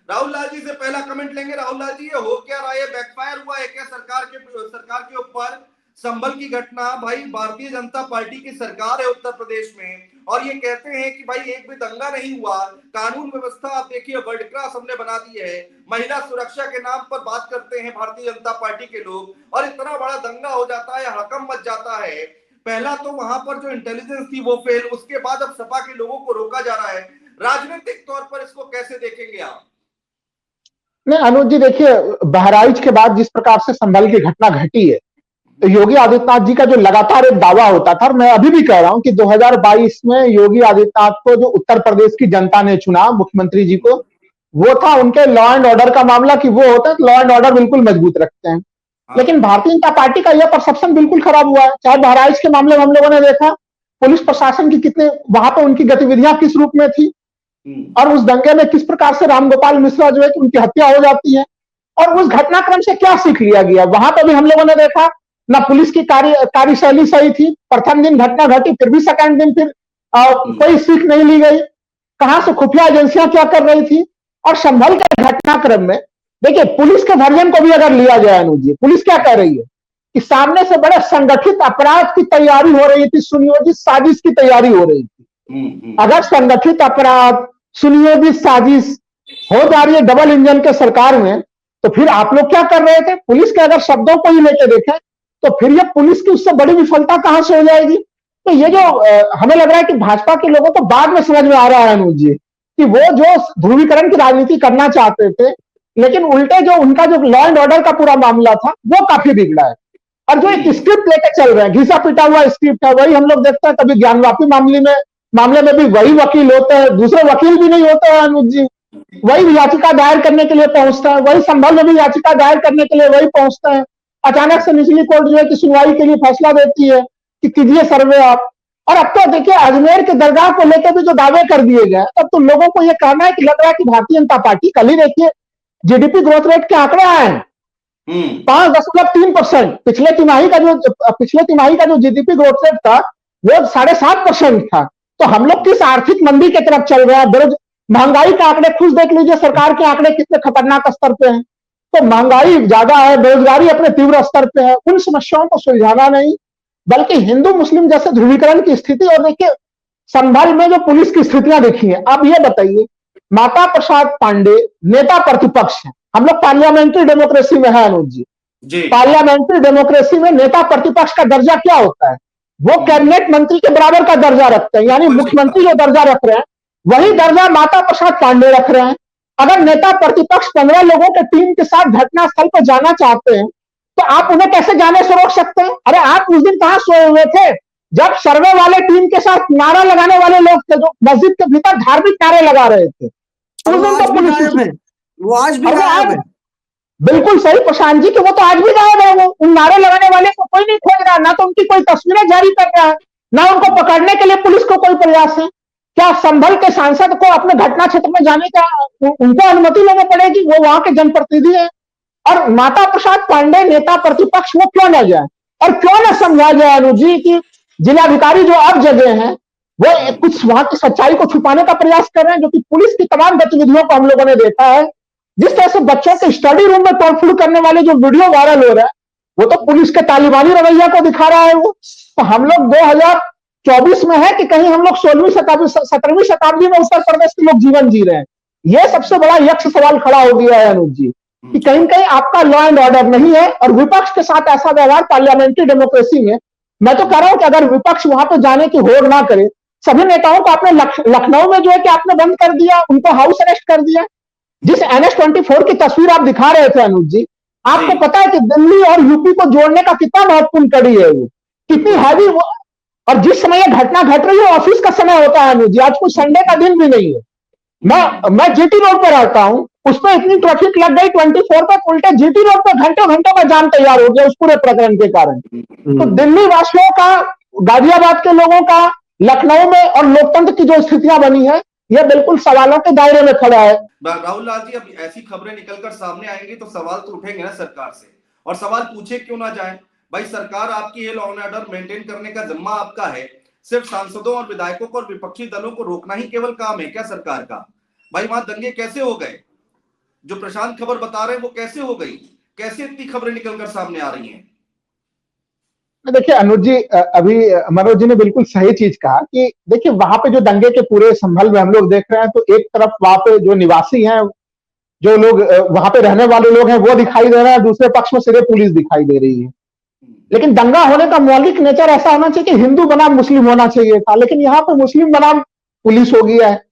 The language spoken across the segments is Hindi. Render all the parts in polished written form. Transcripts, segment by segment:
राहुल लाल जी से पहला कमेंट लेंगे। राहुल लाल जी, ये हो क्या रहा है? बैकफायर हुआ है क्या सरकार के ऊपर? संभल की घटना, भाई भारतीय जनता पार्टी की सरकार है उत्तर प्रदेश में, और ये कहते हैं कि भाई एक भी दंगा नहीं हुआ, कानून व्यवस्था आप देखिए वर्ल्ड क्लास हमने बना दी है, महिला सुरक्षा के नाम पर बात करते हैं भारतीय जनता पार्टी के लोग, और इतना बड़ा दंगा हो जाता है, हड़कंप मच जाता है। पहला तो वहां पर जो इंटेलिजेंस थी वो फेल, उसके बाद अब सपा के लोगों को रोका जा रहा है। राजनीतिक तौर पर इसको कैसे देखेंगे आप? नहीं अनुज जी, देखिए, बहराइच के बाद जिस प्रकार से संभल की घटना घटी है, तो योगी आदित्यनाथ जी का जो लगातार एक दावा होता था, और मैं अभी भी कह रहा हूं कि 2022 में योगी आदित्यनाथ को जो उत्तर प्रदेश की जनता ने चुना मुख्यमंत्री जी को, वो था उनके लॉ एंड ऑर्डर का मामला, कि वो होता है लॉ एंड ऑर्डर बिल्कुल मजबूत रखते हैं। लेकिन भारतीय जनता पार्टी का यह परसेप्शन बिल्कुल खराब हुआ है। चाहे बहराइच के मामले में हम लोगों ने देखा पुलिस प्रशासन की कितने वहां पर उनकी गतिविधियां किस रूप में थी, और उस दंगे में किस प्रकार से रामगोपाल मिश्रा जो है कि उनकी हत्या हो जाती है, और उस घटनाक्रम से क्या सीख लिया गया। वहां पर भी हम लोगों ने देखा ना पुलिस की कार्यशैली सही थी, प्रथम दिन घटना घटी, फिर भी सेकंड दिन फिर कोई सीख नहीं ली गई। कहां से खुफिया एजेंसियां क्या कर रही थी। और संभल के घटनाक्रम में देखिए, पुलिस के वर्जन को भी अगर लिया जाए अनुज जी, पुलिस क्या कह रही है कि सामने से बड़े संगठित अपराध की तैयारी हो रही थी, सुनियोजित साजिश की तैयारी हो रही थी। अगर संगठित अपराध, सुनियोजित साजिश हो जा रही है डबल इंजन के सरकार में, तो फिर आप लोग क्या कर रहे थे? पुलिस के अगर शब्दों को ही लेके देखें तो फिर ये पुलिस की उससे बड़ी विफलता कहां से हो जाएगी। तो ये जो हमें लग रहा है कि भाजपा के लोगों को बाद में समझ में आ रहा है अनुज जी, कि वो जो ध्रुवीकरण की राजनीति करना चाहते थे, लेकिन उल्टे जो उनका जो लॉ एंड ऑर्डर का पूरा मामला था वो काफी बिगड़ा है। और जो एक स्क्रिप्ट लेके चल रहे हैं, घिसा पिटा हुआ स्क्रिप्ट है, वही हम लोग देखते हैं। कभी ज्ञानवापी मामले में भी वही वकील होते हैं, दूसरे वकील भी नहीं होते हैं अनुज जी, वही याचिका दायर करने के लिए पहुंचता है, वही संभल में भी याचिका दायर करने के लिए वही पहुंचता है। अचानक से निचली कोर्ट जो है कि सुनवाई के लिए फैसला देती है कि कीजिए सर्वे आप। और अब तो देखिए, अजमेर के दरगाह को लेकर भी जो दावे कर दिए गए, तब तो लोगों को यह कहना है कि लग रहा है कि भारतीय जनता पार्टी, कल ही देखिए जीडीपी ग्रोथ रेट के आंकड़े आए हैं 5.3%। पिछले तिमाही का जो जीडीपी ग्रोथ रेट था वो 7.5% था। तो हम लोग किस आर्थिक मंदी की तरफ चल रहे हैं। महंगाई के आंकड़े खुद देख लीजिए, सरकार के आंकड़े कितने खतरनाक स्तर पे हैं। तो महंगाई ज्यादा है, बेरोजगारी अपने तीव्र स्तर पे है। उन समस्याओं को सुलझाना नहीं, बल्कि हिंदू मुस्लिम जैसे ध्रुवीकरण की स्थिति। और देखिए, संभल में जो पुलिस की स्थितियां देखी हैं, आप ये बताइए, माता प्रसाद पांडे नेता प्रतिपक्ष हैं। हम लोग पार्लियामेंट्री डेमोक्रेसी में है अनुज जी। पार्लियामेंट्री डेमोक्रेसी में नेता प्रतिपक्ष का दर्जा क्या होता है? वो कैबिनेट मंत्री के बराबर का दर्जा रखते हैं, यानी मुख्यमंत्री जो दर्जा रख रहे हैं वही दर्जा माता प्रसाद पांडे रख रहे हैं। अगर नेता प्रतिपक्ष 15 लोगों के टीम के साथ घटनास्थल पर जाना चाहते हैं, तो आप उन्हें कैसे जाने से रोक सकते हैं? अरे आप उस दिन कहां सोए हुए थे जब सर्वे वाले टीम के साथ नारा लगाने वाले लोग थे, जो मस्जिद के भीतर धार्मिक नारे लगा रहे थे? उस दिन तो पुलिस, वो आज भी गायब है। बिल्कुल सही प्रशांत जी, कि वो तो आज भी गायब है। वो उन नारे लगाने वाले को कोई नहीं खोज रहा, ना तो उनकी कोई तस्वीरें जारी कर रहा है, ना उनको पकड़ने के लिए पुलिस को कोई प्रयास है। क्या संभल के सांसद को अपने घटना क्षेत्र में जाने का उनको अनुमति लेनी पड़ेगी? वो वहां के जनप्रतिनिधि है। और माता प्रसाद पांडे नेता प्रतिपक्ष, वो क्यों न जाए? और क्यों न समझा जाए अनुज जी की जिलाधिकारी जो अब जगह हैं, वो कुछ वहां की सच्चाई को छुपाने का प्रयास कर रहे हैं, जो कि पुलिस की तमाम गतिविधियों को हम लोगों ने देखा है। जिस तरह से बच्चों के स्टडी रूम में तोड़फोड़ करने वाले जो वीडियो वायरल हो रहा है, वो तो पुलिस के तालिबानी रवैया को दिखा रहा है। वो तो हम लोग 2024 में है कि कहीं हम लोग 17वीं शताब्दी में उत्तर प्रदेश के लोग जीवन जी रहे हैं। यह सबसे बड़ा यक्ष सवाल खड़ा हो गया है अनुज जी, कि कहीं कहीं आपका लॉ एंड ऑर्डर नहीं है, और विपक्ष के साथ ऐसा व्यवहार पार्लियामेंट्री डेमोक्रेसी में। मैं तो कह रहा हूं कि अगर विपक्ष वहां पर जाने की होड़ ना करे, सभी नेताओं को आपने लखनऊ में जो है कि आपने बंद कर दिया, उनको हाउस अरेस्ट कर दिया। जिस NH-24 की तस्वीर आप दिखा रहे थे अनुज जी, आपको पता है कि दिल्ली और यूपी को जोड़ने का कितना महत्वपूर्ण कड़ी है वो, कितनी हैवी वो। और जिस समय ये घटना घट रही है ऑफिस का समय होता है अनुज जी, आज कोई संडे का दिन भी नहीं है। मैं जीटी रोड पर रहता हूं, उस पर इतनी ट्रैफिक लग गई 24 पे, उल्टे जीटी रोड पर घंटों घंटों का जाम तैयार हो गया उस पूरे प्रकरण के कारण। तो दिल्ली वासियों का, गाजियाबाद के लोगों का, लखनऊ में और लोकतंत्र की जो स्थितियां बनी है, यह बिल्कुल सवालों के दायरे में खड़ा है। राहुल लाल जी, अब ऐसी खबरें निकलकर सामने आएंगी तो सवाल तो उठेंगे ना सरकार से, और सवाल पूछे क्यों ना जाए। भाई सरकार आपकी, ये लॉ एंड ऑर्डर मेंटेन करने का जिम्मा आपका है। सिर्फ सांसदों और विधायकों को और विपक्षी दलों को रोकना ही केवल काम है क्या सरकार का? भाई वहां दंगे कैसे हो गए? जो प्रशांत खबर बता रहे हैं वो कैसे हो गई, कैसे इतनी खबरें निकलकर सामने आ रही हैं? देखिए अनुज जी, अभी मनोज जी ने बिल्कुल सही चीज कहा कि देखिए वहां पे जो दंगे के पूरे संभल में हम लोग देख रहे हैं, तो एक तरफ वहां पे जो निवासी हैं, जो लोग वहां पे रहने वाले लोग हैं, वो दिखाई दे रहे हैं, दूसरे पक्ष में सिर्फ पुलिस दिखाई दे रही है। लेकिन दंगा होने का मौलिक नेचर ऐसा होना चाहिए कि हिंदू बनाम मुस्लिम होना चाहिए था, लेकिन यहाँ पे मुस्लिम बनाम पुलिस हो गया है।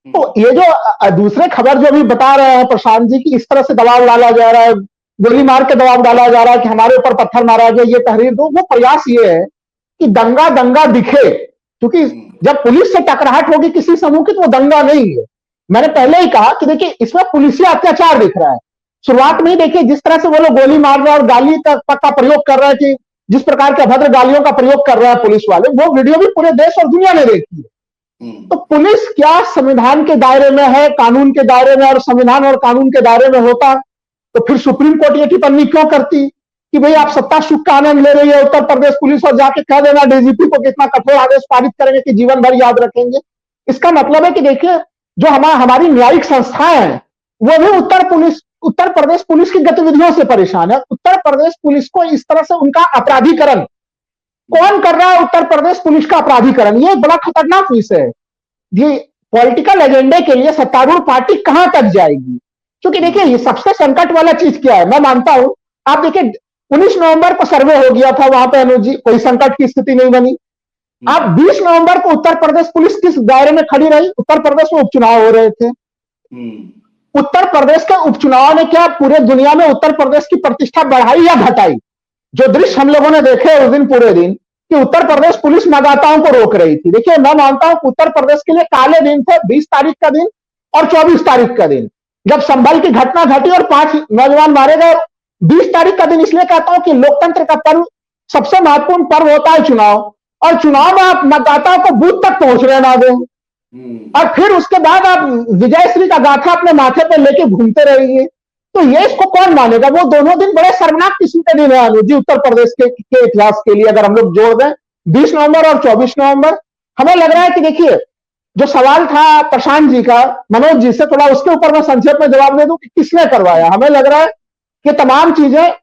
तो ये जो दूसरे खबर जो अभी बता रहे हैं प्रशांत जी की, इस तरह से दबाव डाला जा रहा है, गोली मार के दबाव डाला जा रहा है कि हमारे ऊपर पत्थर मारा गया, ये तहरीर दो, वो प्रयास ये है कि दंगा दंगा दिखे, क्योंकि जब पुलिस से टकराहट होगी किसी समूह की तो वो दंगा नहीं है। मैंने पहले ही कहा कि देखिए इसमें पुलिसिया अत्याचार दिख रहा है। शुरुआत में ही देखिए जिस तरह से वो लोग गोली मार रहे हैं और गाली तक का प्रयोग कर रहे हैं, कि जिस प्रकार के अभद्र गालियों का प्रयोग कर रहे हैं पुलिस वाले, वो वीडियो भी पूरे देश और दुनिया ने देखी है। तो पुलिस क्या संविधान के दायरे में है, कानून के दायरे में, और संविधान और कानून के दायरे में होता तो फिर सुप्रीम कोर्ट ये टिप्पणी क्यों करती कि भाई आप सत्ता सुख का आनंद ले रही है उत्तर प्रदेश पुलिस, और जाके कह देना डीजीपी को कितना कठोर आदेश पारित करेंगे कि जीवन भर याद रखेंगे। इसका मतलब है कि देखिए जो हमारी न्यायिक संस्थाएं हैं वो भी उत्तर प्रदेश पुलिस की गतिविधियों से परेशान है। उत्तर प्रदेश पुलिस को इस तरह से उनका अपराधीकरण कौन कर रहा है? उत्तर प्रदेश पुलिस का अपराधीकरण, ये बड़ा खतरनाक विषय है। ये पॉलिटिकल एजेंडे के लिए सत्तारूढ़ पार्टी कहां तक जाएगी? क्योंकि देखिए ये सबसे संकट वाला चीज क्या है, मैं मानता हूं, आप देखिए 19 नवंबर को सर्वे हो गया था वहां पे अनुज जी, कोई संकट की स्थिति नहीं बनी। आप 20 नवंबर को उत्तर प्रदेश पुलिस किस दायरे में खड़ी रही? उत्तर प्रदेश में उपचुनाव हो रहे थे। उत्तर प्रदेश के उपचुनाव ने क्या पूरे दुनिया में उत्तर प्रदेश की प्रतिष्ठा बढ़ाई या घटाई? जो दृश्य हम लोगों ने देखे उस दिन पूरे दिन कि उत्तर प्रदेश पुलिस मतदाताओं को रोक रही थी। देखिए मैं मानता हूं कि उत्तर प्रदेश के लिए काले दिन थे 20 तारीख का दिन और 24 तारीख का दिन, जब संभल की घटना घटी और 5 नौजवान मारे गए। 20 तारीख का दिन इसलिए कहता हूं कि लोकतंत्र का पर्व, सबसे महत्वपूर्ण पर्व होता है चुनाव, और चुनाव में आप मतदाताओं को बूथ तक पहुंचने ना दें, और फिर उसके बाद आप विजयश्री का गाथा अपने माथे पर लेके घूमते रहिए, तो ये इसको कौन मानेगा? वो दोनों दिन बड़े शर्मनाक किस्म के दिन है जी उत्तर प्रदेश के इतिहास के लिए। अगर हम लोग जोड़ दें 20 नवंबर और 24 नवंबर, हमें लग रहा है कि देखिए जो सवाल था प्रशांत जी का मनोज जी से, थोड़ा उसके ऊपर मैं संक्षेप में जवाब दे दूं कि किसने करवाया। हमें लग रहा है कि तमाम चीजें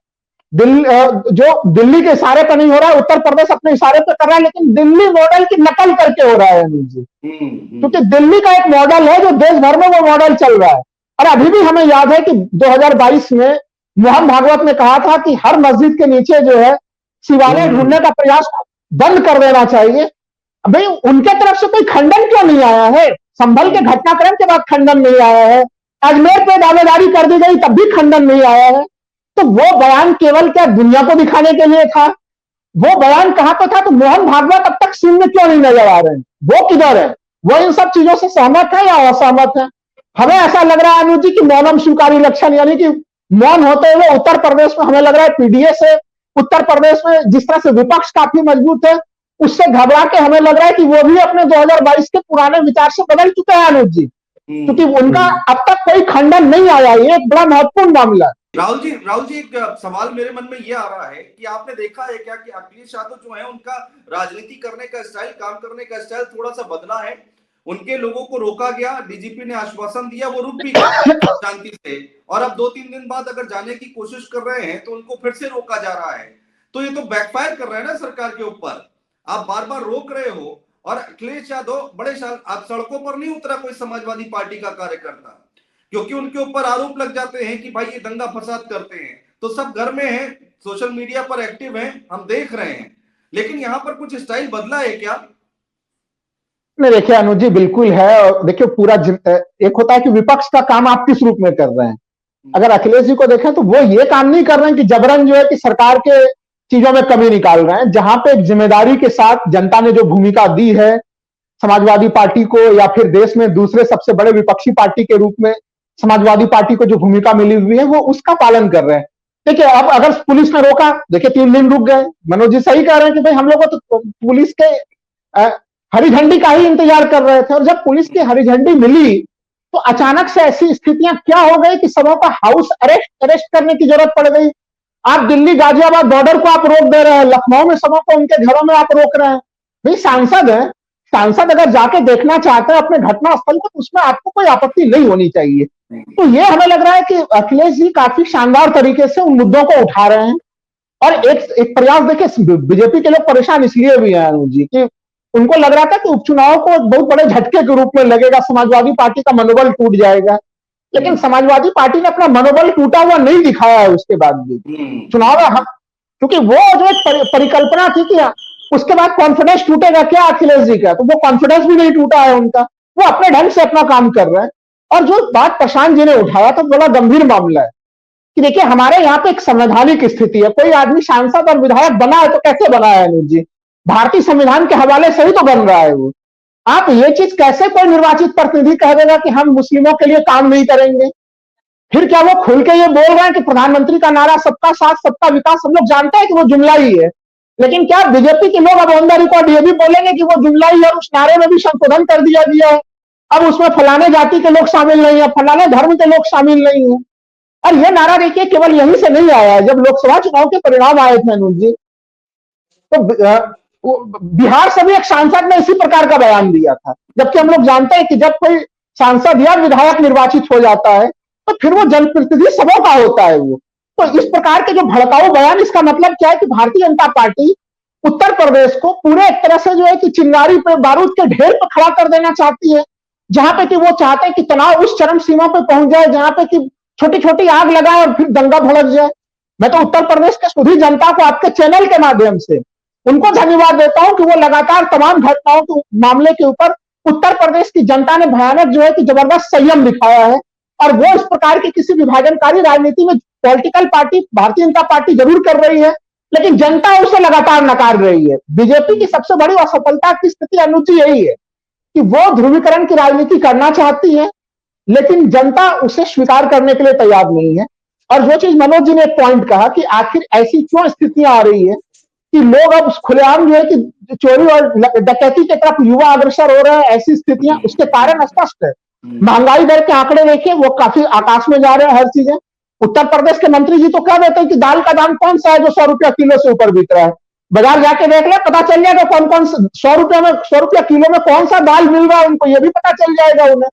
जो दिल्ली के इशारे पर नहीं हो रहा है, उत्तर प्रदेश अपने इशारे पर कर रहा है, लेकिन दिल्ली मॉडल की नकल करके हो रहा है अनुज जी। क्योंकि दिल्ली का एक मॉडल है जो देश भर में वो मॉडल चल रहा है। और अभी भी हमें याद है कि 2022 में मोहन भागवत ने कहा था कि हर मस्जिद के नीचे जो है शिवालय ढूंढने का प्रयास बंद कर देना चाहिए। भाई उनके तरफ से कोई खंडन क्यों नहीं आया है? संभल के घटनाक्रम के बाद खंडन नहीं आया है, अजमेर पे दावेदारी कर दी गई तब भी खंडन नहीं आया है। तो वो बयान केवल क्या दुनिया को दिखाने के लिए था? वो बयान कहां पर था? तो मोहन भागवत अब तक सीन में क्यों नहीं नजर आ रहे हैं? वो किधर है? वो इन सब चीजों से सहमत है या असहमत है? हमें ऐसा लग रहा है अनुज जी कि मौनम स्वीकारी लक्षण, यानी कि मौन होते हुए उत्तर प्रदेश में हमें लग रहा है पीडीए से उत्तर प्रदेश में जिस तरह से विपक्ष काफी मजबूत है, उससे घबरा के हमें लग रहा है कि वो भी अपने 2022 के पुराने विचार से बदल चुके हैं अनुज जी, क्योंकि उनका अब तक कोई खंडन नहीं आया। ये एक बड़ा महत्वपूर्ण मामला है। राहुल जी एक सवाल मेरे मन में ये आ रहा है कि आपने देखा है क्या कि अखिलेश यादव जो है उनका राजनीति करने का स्टाइल, काम करने का स्टाइल थोड़ा सा बदला है। उनके लोगों को रोका गया, डीजीपी ने आश्वासन दिया, वो रुक भी गए शांति से, और अब 2-3 दिन बाद अगर जाने की कोशिश कर रहे हैं तो उनको फिर से रोका जा रहा है। तो ये तो बैकफायर कर रहा है ना सरकार के ऊपर। आप बार बार रोक रहे हो, और अखिलेश यादव बड़े साल आप सड़कों पर नहीं उतरा कोई समाजवादी पार्टी का कार्यकर्ता, क्योंकि उनके ऊपर आरोप लग जाते हैं कि भाई ये दंगा फसाद करते हैं। तो सब घर में हैं, सोशल मीडिया पर एक्टिव हैं, हम देख रहे हैं, लेकिन यहाँ पर कुछ स्टाइल बदला है क्या? नहीं देखिए अनुज जी बिल्कुल है। और देखिए पूरा एक होता है कि विपक्ष का काम आप किस रूप में कर रहे हैं। अगर अखिलेश जी को देखें तो वो ये काम नहीं कर रहे हैं कि जबरन जो है कि सरकार के चीजों में कमी निकाल रहे हैं। जहां पे एक जिम्मेदारी के साथ जनता ने जो भूमिका दी है समाजवादी पार्टी को, या फिर देश में दूसरे सबसे बड़े विपक्षी पार्टी के रूप में समाजवादी पार्टी को जो भूमिका मिली हुई है, वो उसका पालन कर रहे हैं। देखिए अब अगर पुलिस ने रोका, देखिए 3 दिन रुक गए, मनोज जी सही कह रहे हैं कि भाई हम लोग तो पुलिस के हरी झंडी का ही इंतजार कर रहे थे, और जब पुलिस की हरी झंडी मिली तो अचानक से ऐसी स्थितियां क्या हो गई कि सबों का हाउस अरेस्ट करने की जरूरत पड़ गई। आप दिल्ली गाजियाबाद बॉर्डर को आप रोक दे रहे हैं, लखनऊ में सबों को उनके घरों में आप रोक रहे हैं। भाई सांसद है, सांसद अगर जाके देखना चाहते हैं अपने घटनास्थल को, तो उसमें आपको कोई आपत्ति नहीं होनी चाहिए। तो ये हमें लग रहा है कि अखिलेश जी काफी शानदार तरीके से उन मुद्दों को उठा रहे हैं। और एक प्रयास देखिए, बीजेपी के लोग परेशान इसलिए भी हैं अनुज जी कि उनको लग रहा था कि उपचुनाव को एक बहुत बड़े झटके के रूप में लगेगा, समाजवादी पार्टी का मनोबल टूट जाएगा। लेकिन समाजवादी पार्टी ने अपना मनोबल टूटा हुआ नहीं दिखाया है उसके बाद भी चुनाव में। क्योंकि वो जो एक परिकल्पना थी कि उसके बाद कॉन्फिडेंस टूटेगा क्या अखिलेश जी का, तो वो कॉन्फिडेंस भी नहीं टूटा है उनका। वो अपने ढंग से अपना काम कर रहे हैं। और जो बात प्रशांत जी ने उठाया तो बड़ा गंभीर मामला है कि देखिए, हमारे यहाँ पे एक संवैधानिक स्थिति है। कोई आदमी सांसद और विधायक बना है तो कैसे बना है अनुज जी? भारतीय संविधान के हवाले से ही तो बन रहा है वो। आप ये चीज कैसे कोई निर्वाचित प्रतिनिधि कह देगा कि हम मुस्लिमों के लिए काम नहीं करेंगे? फिर क्या वो खुल के ये बोल रहे हैं कि प्रधानमंत्री का नारा सबका साथ सबका विकास? हम लोग जानते हैं कि वो जुमला ही है, लेकिन क्या बीजेपी के लोग अब ऑन द रिकॉर्ड ये भी बोलेंगे कि वो जुमला ही है और उस नारे में भी संशोधन कर दिया गया है, अब उसमें फलाने जाति के लोग शामिल नहीं है, फलाने धर्म के लोग शामिल नहीं है? और यह नारा देखिए केवल यहीं से नहीं आया है। जब लोकसभा चुनाव के परिणाम आए थे अनुज जी, तो बिहार से भी एक सांसद ने इसी प्रकार का बयान दिया था। जबकि हम लोग जानते हैं कि जब कोई सांसद या विधायक निर्वाचित हो जाता है तो फिर वो जनप्रतिनिधि सबों का होता है वो। तो इस प्रकार के जो भड़काऊ बयान, इसका मतलब क्या है कि भारतीय जनता पार्टी उत्तर प्रदेश को पूरे एक तरह से जो है कि चिंगारी पे बारूद के ढेर पर खड़ा कर देना चाहती है, जहां पे कि वो चाहते हैं कि तनाव उस चरम सीमा पे पहुंच जाए जहां पे कि छोटी छोटी आग लगाए और फिर दंगा भड़क जाए। मैं तो उत्तर प्रदेश के सुधी जनता को आपके चैनल के माध्यम से उनको धन्यवाद देता हूं कि वो लगातार तमाम घटनाओं के मामले के ऊपर उत्तर प्रदेश की जनता ने भयानक जो है कि जबरदस्त संयम दिखाया है। और वो इस प्रकार की किसी विभाजनकारी राजनीति में political party Bharatiya Janata party जरूर कर रही है, लेकिन जनता उसे लगातार नकार रही है। बीजेपी की सबसे बड़ी असफलता की स्थिति अनुज जी यही है कि वो ध्रुवीकरण की राजनीति करना चाहती है, लेकिन जनता उसे स्वीकार करने के लिए तैयार नहीं है। और जो चीज मनोज जी ने एक पॉइंट कहा कि आखिर ऐसी क्यों स्थितियां आ रही है कि लोग अब खुलेआम जो है कि चोरी और डकैती की तरफ युवा अग्रसर हो रहे हैं, ऐसी स्थितियां, उसके कारण स्पष्ट है। महंगाई दर के आंकड़े देखिए, वो काफी आकाश में जा रहे हैं हर चीजें। उत्तर प्रदेश के मंत्री जी तो कह देते हैं कि दाल का दाम कौन सा है जो 100 रुपया किलो से ऊपर बिक रहा है। बाजार जाके देख ले, पता चल जाएगा कौन कौन 100 रुपया किलो में कौन सा दाल मिल रहा है, उनको ये भी पता चल जाएगा उन्हें।